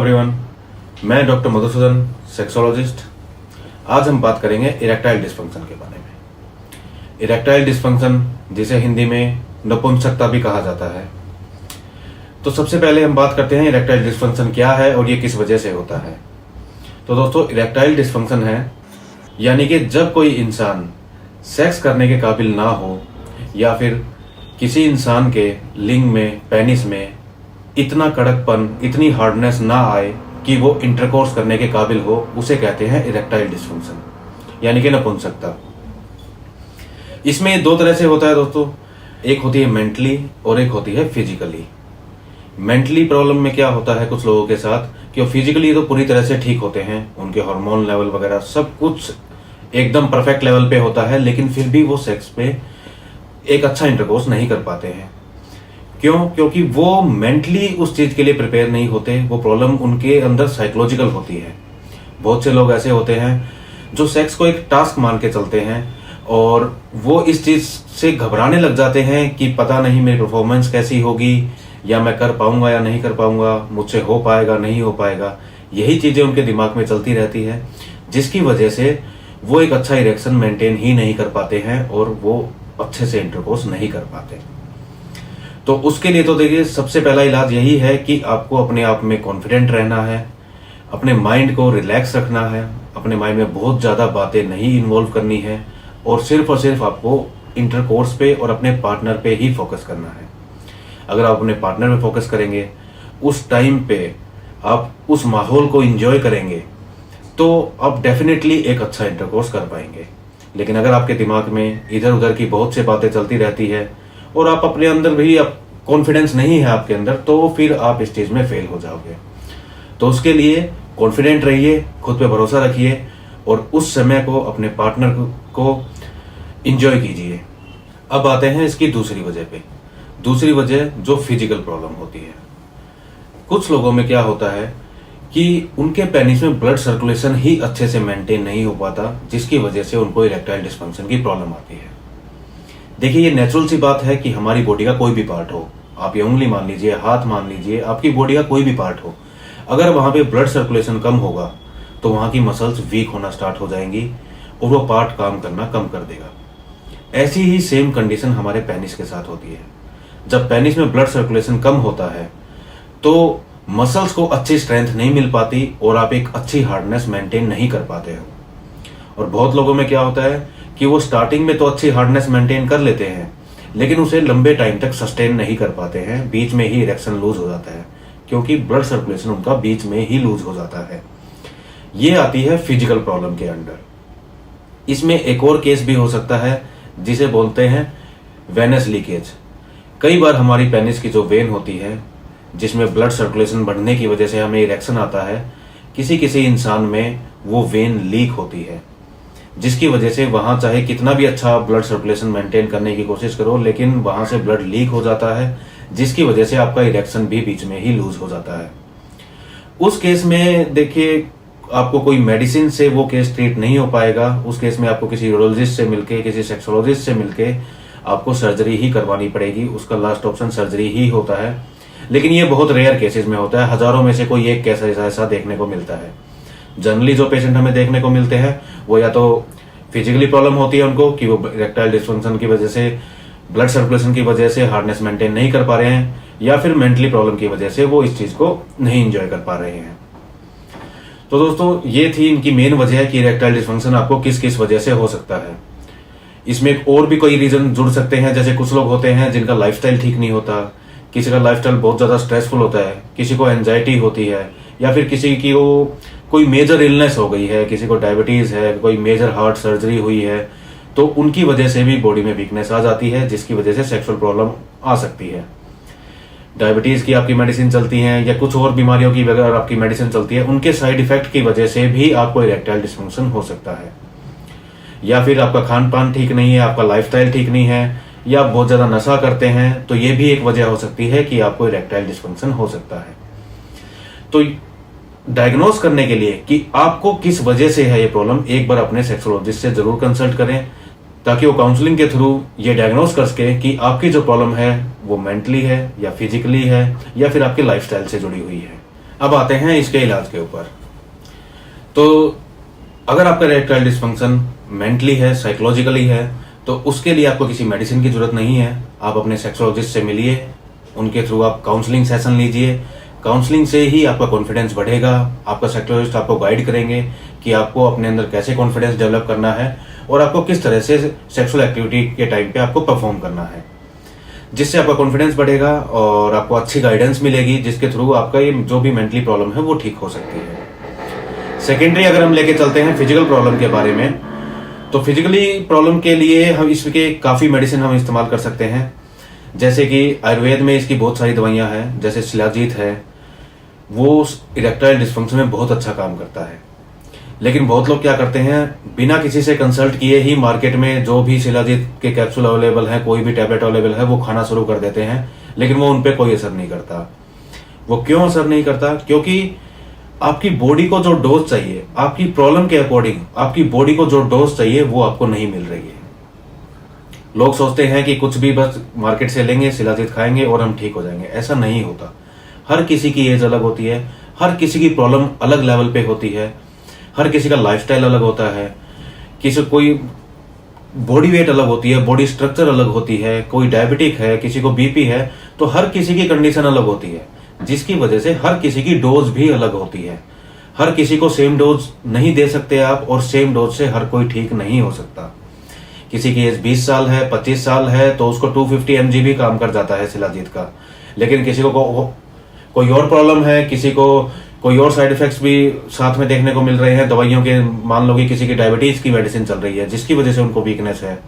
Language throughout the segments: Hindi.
एवरीवन, मैं डॉक्टर मधुसूदन, सेक्सोलॉजिस्ट। आज हम बात करेंगे इरेक्टाइल डिस्फंक्शन के बारे में। इरेक्टाइल डिस्फंक्शन, जिसे हिंदी में नपुंसकता भी कहा जाता है। तो सबसे पहले हम बात करते हैं इरेक्टाइल डिस्फंक्शन क्या है और ये किस वजह से होता है। तो दोस्तों, इरेक्टाइल डिस्फंक्शन है यानी कि जब कोई इंसान सेक्स करने के काबिल ना हो या फिर किसी इंसान के लिंग में, पेनिस में इतना कड़कपन, इतनी हार्डनेस ना आए कि वो इंटरकोर्स करने के काबिल हो, उसे कहते हैं इरेक्टाइल डिस्फंक्शन यानी कि नपुंसकता। इसमें दो तरह से होता है दोस्तों, एक होती है मेंटली और एक होती है फिजिकली। मेंटली प्रॉब्लम में क्या होता है कुछ लोगों के साथ कि वो फिजिकली तो पूरी तरह से ठीक होते हैं, उनके हार्मोन लेवल वगैरह सब कुछ एकदम परफेक्ट लेवल पे होता है, लेकिन फिर भी वो सेक्स पे एक अच्छा इंटरकोर्स नहीं कर पाते हैं। क्यों? क्योंकि वो मेंटली उस चीज के लिए प्रिपेयर नहीं होते। वो प्रॉब्लम उनके अंदर साइकोलॉजिकल होती है। बहुत से लोग ऐसे होते हैं जो सेक्स को एक टास्क मान के चलते हैं और वो इस चीज से घबराने लग जाते हैं कि पता नहीं मेरी परफॉर्मेंस कैसी होगी, या मैं कर पाऊंगा या नहीं कर पाऊंगा, मुझसे हो पाएगा नहीं हो पाएगा। यही चीजें उनके दिमाग में चलती रहती है, जिसकी वजह से वो एक अच्छा इरेक्शन मेंटेन ही नहीं कर पाते हैं और वो अच्छे से इंटरकोर्स नहीं कर पाते। तो उसके लिए तो देखिए, सबसे पहला इलाज यही है कि आपको अपने आप में कॉन्फिडेंट रहना है, अपने माइंड को रिलैक्स रखना है, अपने माइंड में बहुत ज्यादा बातें नहीं इन्वॉल्व करनी है और सिर्फ आपको इंटरकोर्स पे और अपने पार्टनर पे ही फोकस करना है। अगर आप अपने पार्टनर पे फोकस करेंगे, उस टाइम पे आप उस माहौल को एंजॉय करेंगे, तो आप डेफिनेटली एक अच्छा इंटरकोर्स कर पाएंगे। लेकिन अगर आपके दिमाग में इधर उधर की बहुत सी बातें चलती रहती है और आप अपने अंदर भी कॉन्फिडेंस नहीं है आपके अंदर, तो फिर आप इस चीज में फेल हो जाओगे। तो उसके लिए कॉन्फिडेंट रहिए, खुद पे भरोसा रखिए और उस समय को अपने पार्टनर को एंजॉय कीजिए। अब आते हैं इसकी दूसरी वजह पे। दूसरी वजह जो फिजिकल प्रॉब्लम होती है। कुछ लोगों में क्या होता है कि उनके पेनिस में ब्लड सर्कुलेशन ही अच्छे से मेंटेन नहीं हो पाता, जिसकी वजह से उनको इरेक्टाइल डिस्फंक्शन की प्रॉब्लम आती है। देखिए, ये नेचुरल सी बात है कि हमारी बॉडी का कोई भी पार्ट हो, आप ये उंगली मान लीजिए, हाथ मान लीजिए, आपकी बॉडी का कोई भी पार्ट हो, अगर वहां पे ब्लड सर्कुलेशन कम होगा तो वहां की मसल्स वीक होना स्टार्ट हो जाएंगी और वो पार्ट काम करना कम कर देगा। ऐसी ही सेम कंडीशन हमारे पेनिस के साथ होती है। जब पेनिस में ब्लड सर्कुलेशन कम होता है तो मसल्स को अच्छी स्ट्रेंथ नहीं मिल पाती और आप एक अच्छी हार्डनेस मेंटेन नहीं कर पाते हो। और बहुत लोगों में क्या होता है कि वो स्टार्टिंग में तो अच्छी हार्डनेस मेंटेन कर लेते हैं, लेकिन उसे लंबे टाइम तक सस्टेन नहीं कर पाते हैं, बीच में ही इरेक्शन लूज हो जाता है, क्योंकि ब्लड सर्कुलेशन उनका बीच में ही लूज हो जाता है। ये आती है फिजिकल प्रॉब्लम के अंडर। इसमें एक और केस भी हो सकता है जिसे बोलते हैं वेनस लीकेज। कई बार हमारी पेनिस की जो वेन होती है, जिसमें ब्लड सर्कुलेशन बढ़ने की वजह से हमें इरेक्शन आता है, किसी किसी इंसान में वो वेन लीक होती है, जिसकी वजह से वहां चाहे कितना भी अच्छा ब्लड सर्कुलेशन मेंटेन करने की कोशिश करो, लेकिन वहां से ब्लड लीक हो जाता है, जिसकी वजह से आपका इरेक्शन भी बीच में ही लूज हो जाता है। उस केस में देखिए, आपको कोई मेडिसिन से वो केस ट्रीट नहीं हो पाएगा। उस केस में आपको किसी यूरोलॉजिस्ट से मिलके, किसी सेक्सोलॉजिस्ट से मिलके आपको सर्जरी ही करवानी पड़ेगी। उसका लास्ट ऑप्शन सर्जरी ही होता है, लेकिन ये बहुत रेयर केसेस में होता है। हजारों में से कोई एक केस ऐसा देखने को मिलता है। जनरली जो पेशेंट हमें देखने को मिलते हैं वो या तो फिजिकली प्रॉब्लम होती है उनको कि वो इरेक्टाइल डिस्फंक्शन की वजह से, ब्लड सर्कुलेशन की वजह से हार्डनेस मेंटेन नहीं कर पा रहे हैं, या फिर मेंटली प्रॉब्लम की वजह से वो इस चीज को नहीं एंजॉय कर पा रहे हैं। तो दोस्तों, ये थी इनकी मेन वजह कि इरेक्टाइल डिस्फंक्शन आपको किस किस वजह से हो सकता है। इसमें एक और भी कोई रीजन जुड़ सकते हैं। जैसे कुछ लोग होते हैं जिनका लाइफस्टाइल ठीक नहीं होता, किसी का लाइफस्टाइल बहुत ज्यादा स्ट्रेसफुल होता है, किसी को एंजाइटी होती है, या फिर किसी की वो कोई मेजर इलनेस हो गई है, किसी को डायबिटीज है, कोई मेजर हार्ट सर्जरी हुई है, तो उनकी वजह से भी बॉडी में वीकनेस आ जाती है, जिसकी वजह से सेक्सुअल प्रॉब्लम आ सकती है। डायबिटीज की आपकी मेडिसिन चलती है या कुछ और बीमारियों की अगर आपकी मेडिसिन चलती है, उनके साइड इफेक्ट की वजह से भी आपको इरेक्टाइल डिस्फंक्शन हो सकता है। या फिर आपका खान पान ठीक नहीं है, आपका लाइफस्टाइल ठीक नहीं है, या आप बहुत ज्यादा नशा करते हैं, तो ये भी एक वजह हो सकती है कि आपको इरेक्टाइल डिस्फंक्शन हो सकता है। तो डायग्नोस करने के लिए कि आपको किस वजह से है ये प्रॉब्लम, एक बार अपने सेक्सोलॉजिस्ट से जरूर कंसल्ट करें, ताकि वो काउंसलिंग के थ्रू ये डायग्नोस कर सके कि आपकी जो प्रॉब्लम है वो मेंटली है या फिजिकली है या फिर आपके लाइफस्टाइल से जुड़ी हुई है। अब आते हैं इसके इलाज के ऊपर। तो अगर आपका इरेक्टाइल डिस्फंक्शन मेंटली है, साइकोलॉजिकली है, तो उसके लिए आपको किसी मेडिसिन की जरूरत नहीं है। आप अपने सेक्सोलॉजिस्ट से मिलिए, उनके थ्रू आप काउंसलिंग सेशन लीजिए। काउंसलिंग से ही आपका कॉन्फिडेंस बढ़ेगा। आपका साइकोलॉजिस्ट आपको गाइड करेंगे कि आपको अपने अंदर कैसे कॉन्फिडेंस डेवलप करना है और आपको किस तरह से सेक्सुअल एक्टिविटी के टाइम पे आपको परफॉर्म करना है, जिससे आपका कॉन्फिडेंस बढ़ेगा और आपको अच्छी गाइडेंस मिलेगी, जिसके थ्रू आपका ये जो भी मेंटली प्रॉब्लम है वो ठीक हो सकती है। सेकेंडरी अगर हम लेके चलते हैं फिजिकल प्रॉब्लम के बारे में, तो फिजिकली प्रॉब्लम के लिए हम इसके काफी मेडिसिन हम इस्तेमाल कर सकते हैं। जैसे कि आयुर्वेद में इसकी बहुत सारी दवाइयां हैं, जैसे शिलाजीत है, वो इरेक्टाइल डिस्फंक्शन में बहुत अच्छा काम करता है। लेकिन बहुत लोग क्या करते हैं, बिना किसी से कंसल्ट किए ही मार्केट में जो भी शिलाजीत के कैप्सूल अवेलेबल है, कोई भी टैबलेट अवेलेबल है, वो खाना शुरू कर देते हैं, लेकिन वो उन पे कोई असर नहीं करता। वो क्यों असर नहीं करता? क्योंकि आपकी बॉडी को जो डोज चाहिए, आपकी प्रॉब्लम के अकॉर्डिंग आपकी बॉडी को जो डोज चाहिए वो आपको नहीं मिल रही है। लोग सोचते हैं कि कुछ भी बस मार्केट से लेंगे, शिलाजीत खाएंगे और हम ठीक हो जाएंगे। ऐसा नहीं होता। हर किसी की एज अलग होती है, हर किसी की प्रॉब्लम अलग लेवल पे होती है, हर किसी का लाइफस्टाइल अलग होता है, किसी कोई बॉडी वेट अलग होती है, बॉडी स्ट्रक्चर अलग होती है, कोई डायबिटिक है, किसी को बीपी है, तो हर किसी की कंडीशन अलग होती है, जिसकी वजह से हर किसी की डोज भी अलग होती है। हर किसी को सेम डोज नहीं दे सकते आप, और सेम डोज से हर कोई ठीक नहीं हो सकता। किसी की एज 20 साल है, 25 साल है, तो उसको 250 mg भी काम कर जाता है शिलाजीत का। लेकिन किसी को कोई और प्रॉब्लम है, किसी को कोई और साइड इफेक्ट्स भी साथ में देखने को मिल रहे हैं दवाइयों के। मान लो कि किसी की डायबिटीज की मेडिसिन चल रही है, जिसकी वजह से उनको वीकनेस है,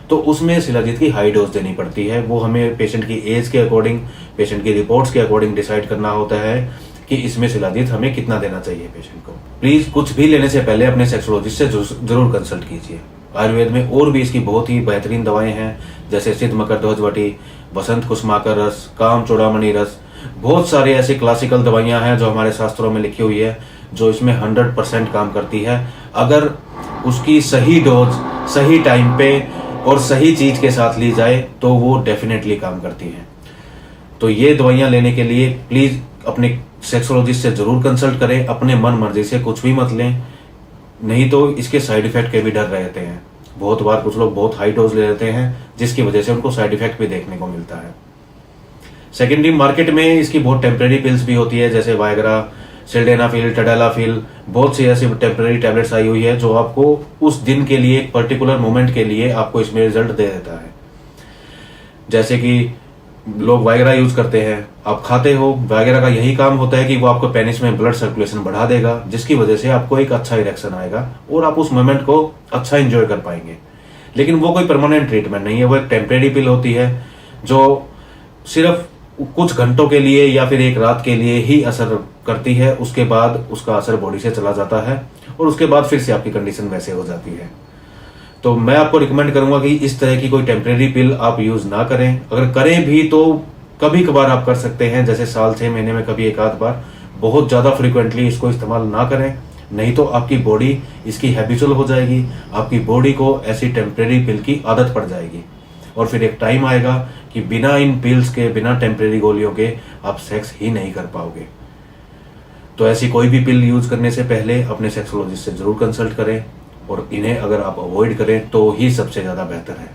तो उसमें शिलाजीत की हाई डोज देनी पड़ती है। वो हमें पेशेंट की एज के अकॉर्डिंग, पेशेंट की रिपोर्ट्स के अकॉर्डिंग डिसाइड करना होता है कि इसमें शिलाजीत हमें कितना देना चाहिए पेशेंट को। प्लीज कुछ भी लेने से पहले अपने सेक्सोलॉजिस्ट से जरूर कंसल्ट कीजिए। आयुर्वेद में और भी इसकी बहुत ही बेहतरीन दवाएं हैं, जैसे सिद्ध मकर ध्वजवटी, वसंत कुसुमाकर रस, काम चूड़ामणि रस। बहुत सारी ऐसी क्लासिकल दवाइयां हैं जो हमारे शास्त्रों में लिखी हुई है, जो इसमें 100% काम करती है। अगर उसकी सही डोज, सही टाइम पे और सही चीज के साथ ली जाए तो वो डेफिनेटली काम करती है। तो ये दवाइयां लेने के लिए प्लीज अपने सेक्सोलॉजिस्ट से जरूर कंसल्ट करें। अपने मन मर्जी से कुछ भी मत लें, नहीं तो इसके साइड इफेक्ट के भी डर रहते हैं। बहुत बार कुछ लोग बहुत हाई डोज ले लेते हैं, जिसकी वजह से उनको साइड इफेक्ट भी देखने को मिलता है। सेकेंडरी मार्केट में इसकी बहुत टेम्परेरी पिल्स भी होती है, जैसे वायग्रा, सिल्डेनाफिल, टडेलाफिल। बहुत सी ऐसी टेम्परेरी टैबलेट्स आई हुई है जो आपको उस दिन के लिए, एक पर्टिकुलर मोमेंट के लिए आपको इसमें रिजल्ट दे देता है। जैसे कि लोग वायग्रा यूज करते हैं, आप खाते हो, वायग्रा का यही काम होता है कि वो आपको पेनिस में ब्लड सर्कुलेशन बढ़ा देगा, जिसकी वजह से आपको एक अच्छा इरेक्शन आएगा और आप उस मोमेंट को अच्छा एंजॉय कर पाएंगे। लेकिन वो कोई परमानेंट ट्रीटमेंट नहीं है, वो एक टेम्परेरी पिल होती है जो सिर्फ कुछ घंटों के लिए या फिर एक रात के लिए ही असर करती है। उसके बाद उसका असर बॉडी से चला जाता है और उसके बाद फिर से आपकी कंडीशन वैसे हो जाती है। तो मैं आपको रिकमेंड करूंगा कि इस तरह की कोई टेम्परेरी पिल आप यूज ना करें। अगर करें भी तो कभी कभार आप कर सकते हैं, जैसे साल 6 महीने में कभी एक आध बार। बहुत ज्यादा फ्रिक्वेंटली इसको इस्तेमाल ना करें, नहीं तो आपकी बॉडी इसकी हैबिचुअल हो जाएगी, आपकी बॉडी को ऐसी टेम्परेरी पिल की आदत पड़ जाएगी और फिर एक टाइम आएगा कि बिना इन पिल्स के, बिना टेम्परेरी गोलियों के आप सेक्स ही नहीं कर पाओगे। तो ऐसी कोई भी पिल यूज करने से पहले अपने सेक्सोलॉजिस्ट से जरूर कंसल्ट करें, और इन्हें अगर आप अवॉइड करें तो ही सबसे ज्यादा बेहतर है।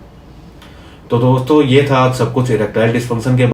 तो दोस्तों, ये था आज सब कुछ इरेक्टाइल डिस्फंक्शन के